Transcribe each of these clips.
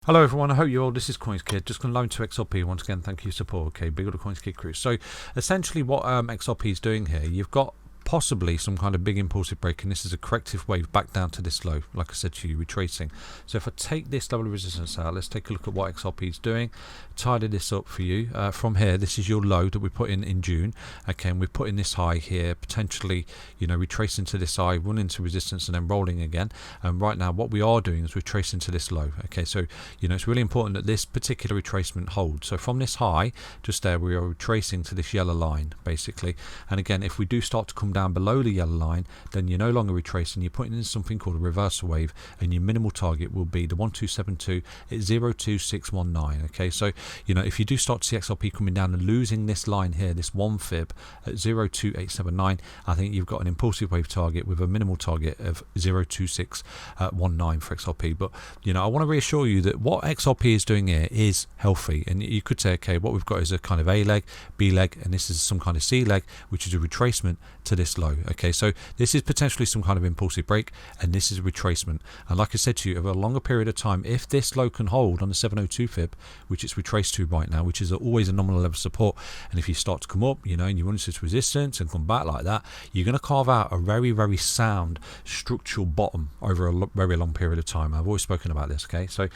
Hello everyone, I hope you all. This is CoinsKid. Just going to loan to XRP once again. Thank you for your support. Okay, big up the CoinsKid crew. So essentially, what XRP is doing here, you've got possibly some kind of big impulsive break, and this is a corrective wave back down to this low, like I said to you, retracing. So if I take this level of resistance out, let's take a look at what XRP is doing. Tidy this up for you. From here, this is your low that we put in June. Okay, and we're putting this high here, potentially, retracing to this high, running to resistance and then rolling again. And right now, what we are doing is we're tracing to this low. Okay, so it's really important that this particular retracement holds. So from this high, just there, we are retracing to this yellow line, basically. And again, if we do start to come down below the yellow line, then you're no longer retracing, you're putting in something called a reversal wave, and your minimal target will be the 1272 at 02619. Okay, so if you do start to see XRP coming down and losing this line here, this one fib at 02879, I think you've got an impulsive wave target with a minimal target of 02619 for XRP. But I want to reassure you that what XRP is doing here is healthy, and you could say, okay, what we've got is a kind of A leg, B leg, and this is some kind of C leg, which is a retracement to this low. Okay, so this is potentially some kind of impulsive break, and this is a retracement. And like I said to you, over a longer period of time, if this low can hold on the 702 fib, which it's retraced to right now, which is always a nominal level of support, and if you start to come up, and you run into this resistance and come back like that, you're going to carve out a very, very sound structural bottom over a very long period of time. I've always spoken about this. Okay, so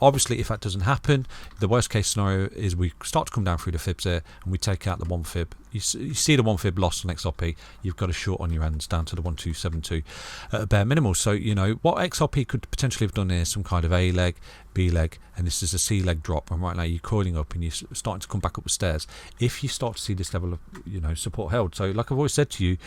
obviously, if that doesn't happen, the worst case scenario is we start to come down through the fibs here, and we take out the one fib. You see the one fib lost on XRP, you've got a short on your hands down to the 1272 at a bare minimal. So what XRP could potentially have done here is some kind of A leg, B leg, and this is a C leg drop, and right now you're coiling up and you're starting to come back up the stairs if you start to see this level of support held. So like I've always said to you,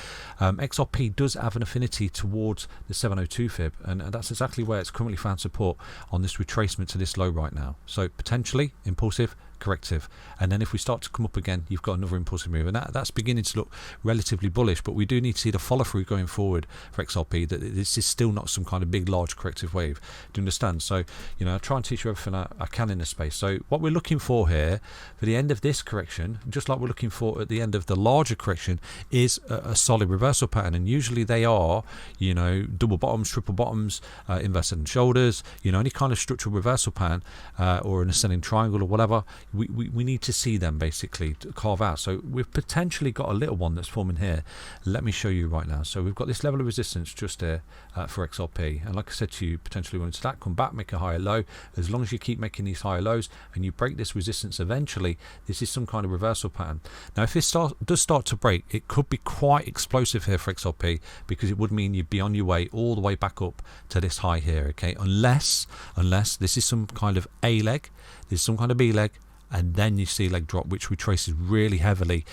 XRP does have an affinity towards the 702 fib, and that's exactly where it's currently found support on this retracement to this low right now. So potentially impulsive, corrective, and then if we start to come up again, you've got another impulsive move, and that's beginning to look relatively bullish. But we do need to see the follow through going forward for XRP, that this is still not some kind of big large corrective wave. Do you understand? So I try and teach you everything I can in this space. So what we're looking for here for the end of this correction, just like we're looking for at the end of the larger correction, is a solid reversal pattern, and usually they are double bottoms, triple bottoms, inverse head and shoulders, any kind of structural reversal pattern, or an ascending triangle or whatever. We need to see them basically to carve out. So we've potentially got a little one that's forming here. Let me show you right now. So we've got this level of resistance just there for XRP, and like I said to you, potentially once that come back, make a higher low. As long as you keep making these higher lows and you break this resistance eventually, this is some kind of reversal pattern. Now if this does start to break, it could be quite explosive here for XRP, because it would mean you'd be on your way all the way back up to this high here. Okay, unless this is some kind of A leg, this is some kind of B leg, and then you see leg drop, which retraces really heavily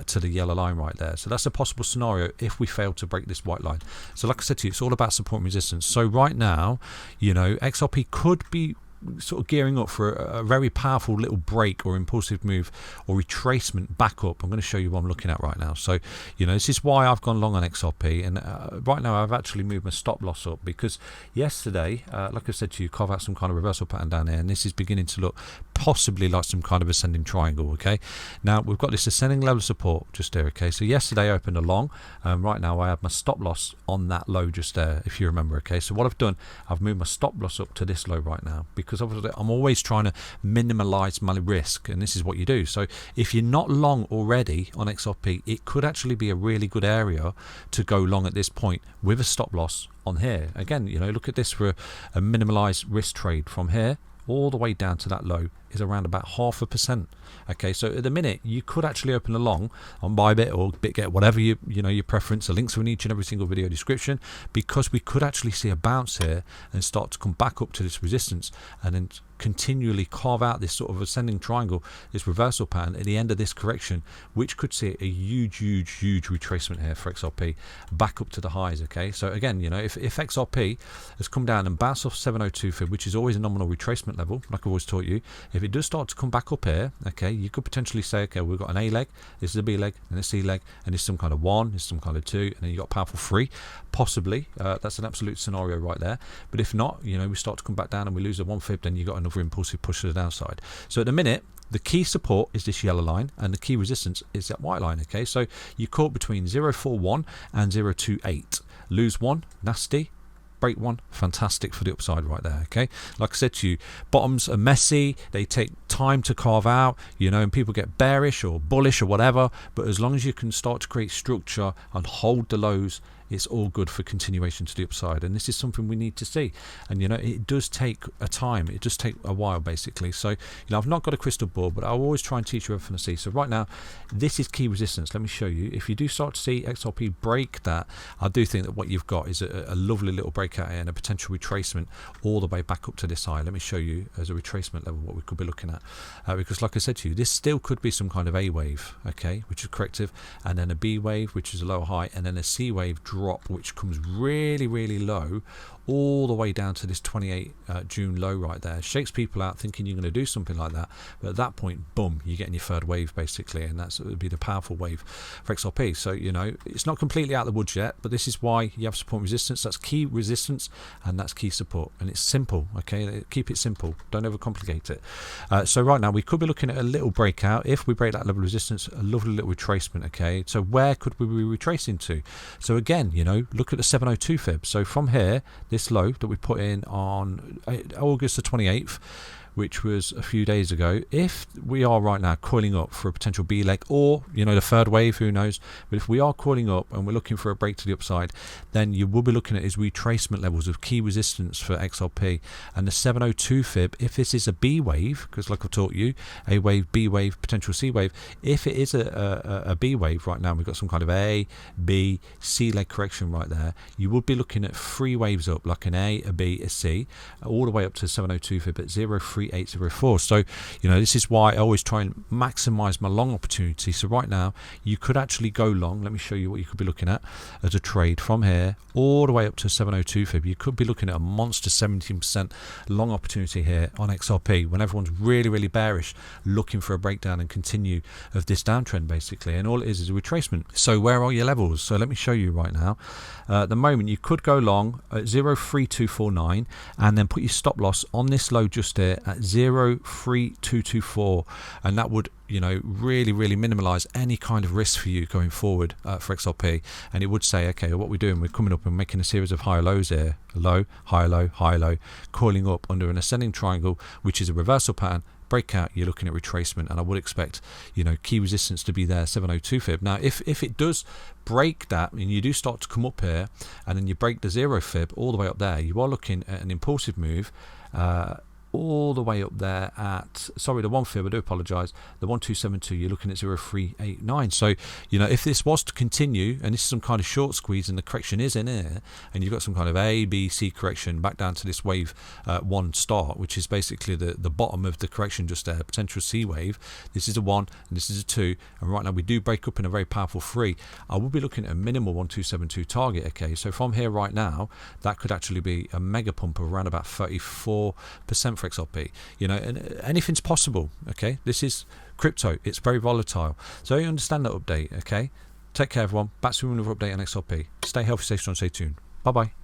to the yellow line right there. So that's a possible scenario if we fail to break this white line. So like I said to you, it's all about support and resistance. So right now, XRP could be sort of gearing up for a very powerful little break or impulsive move or retracement back up. I'm going to show you what I'm looking at right now. So this is why I've gone long on XRP, and right now I've actually moved my stop loss up, because yesterday, like I said to you, carve out some kind of reversal pattern down here, and this is beginning to look possibly like some kind of ascending triangle. Okay, now we've got this ascending level of support just there. Okay, so yesterday I opened a long, right now I have my stop loss on that low just there, if you remember. Okay, so what I've done, I've moved my stop loss up to this low right now, because obviously I'm always trying to minimize my risk, and this is what you do. So if you're not long already on XRP, it could actually be a really good area to go long at this point with a stop loss on here. Again, look at this for a minimalized risk trade from here all the way down to that low is around about 0.5%. Okay, so at the minute you could actually open a long on Bybit or BitGet, whatever your preference. The links are in each and every single video description, because we could actually see a bounce here and start to come back up to this resistance, and then continually carve out this sort of ascending triangle, this reversal pattern at the end of this correction, which could see a huge retracement here for XRP back up to the highs. Okay, so again, if XRP has come down and bounced off 702 fib, which is always a nominal retracement level, like I've always taught you, if it does start to come back up here, okay, you could potentially say, okay, we've got an A leg, this is a B leg, and a C leg, and this is some kind of 1, this is some kind of 2, and then you got powerful 3, possibly. That's an absolute scenario right there. But if not, we start to come back down and we lose a 1 fib, then you got another impulsive push to the downside. So at the minute, the key support is this yellow line, and the key resistance is that white line. Okay, so you're caught between 041 and 028. Lose one, nasty. break one, fantastic for the upside right there. Okay, like I said to you, bottoms are messy, they take time to carve out, you know, and people get bearish or bullish or whatever, but as long as you can start to create structure and hold the lows, it's all good for continuation to the upside. And this is something we need to see, and you know, it does take a time, it does take a while basically. So you know, I've not got a crystal ball, but I'll always try and teach you everything I see. So right now, this is key resistance. Let me show you. If you do start to see XRP break that, I do think that what you've got is a lovely little breakout here and a potential retracement all the way back up to this high. Let me show you as a retracement level what we could be looking at, because like I said to you, this still could be some kind of A wave, okay, which is corrective, and then a B wave, which is a lower high, and then a C wave drop, which comes really, really low, all the way down to this 28 June low right there. Shakes people out thinking you're going to do something like that, but at that point, boom, you're getting your third wave basically, and that would be the powerful wave for XRP. So you know, it's not completely out of the woods yet, but this is why you have support and resistance. That's key resistance and that's key support, and it's simple. Okay, keep it simple, don't overcomplicate it. So right now we could be looking at a little breakout. If we break that level of resistance, a lovely little retracement. Okay, so where could we be retracing to? So again, you know, look at the 702 fib. So from here, this low that we put in on August the 28th, which was a few days ago, if we are right now coiling up for a potential B leg, or you know, the third wave, who knows, but if we are coiling up and we're looking for a break to the upside, then you will be looking at his retracement levels of key resistance for XRP. And the 702 fib, if this is a B wave, because like I've taught you, A wave, B wave, potential C wave, if it is a B wave right now, we've got some kind of A, B, C leg correction right there, you would be looking at 3 waves up, like an A, a B, a C, all the way up to 702 fib at 0.3804. So you know, this is why I always try and maximize my long opportunity. So right now you could actually go long. Let me show you what you could be looking at as a trade from here all the way up to 702 fib. You could be looking at a monster 17% long opportunity here on XRP when everyone's really, really bearish, looking for a breakdown and continue of this downtrend basically, and all it is a retracement. So where are your levels? So let me show you right now. At the moment you could go long at 0.3249 and then put your stop loss on this low just here at 0.3224, and that would, you know, really minimize any kind of risk for you going forward for XRP. And it would say, okay, what we're doing, we're coming up and making a series of higher lows here, low, higher low, higher low, coiling up under an ascending triangle, which is a reversal pattern. Breakout, you're looking at retracement, and I would expect, you know, key resistance to be there, 702 fib. Now if it does break that and you do start to come up here and then you break the 0 fib all the way up there, you are looking at an impulsive move all the way up there at, sorry, the 1 fib, I do apologize, the 1272, you're looking at 0.389. So you know, if this was to continue and this is some kind of short squeeze and the correction is in here, and you've got some kind of A, B, C correction back down to this wave 1 start, which is basically the bottom of the correction just there, potential C wave. This is a 1 and this is a 2, and right now we do break up in a very powerful 3. I will be looking at a minimal 1272 target. Okay, so from here right now, that could actually be a mega pump of around about 34% for XRP. You know, and anything's possible. Okay, this is crypto, it's very volatile, so you understand that update. Okay, take care everyone, back to another update on XRP. Stay healthy, stay strong, stay tuned. Bye bye.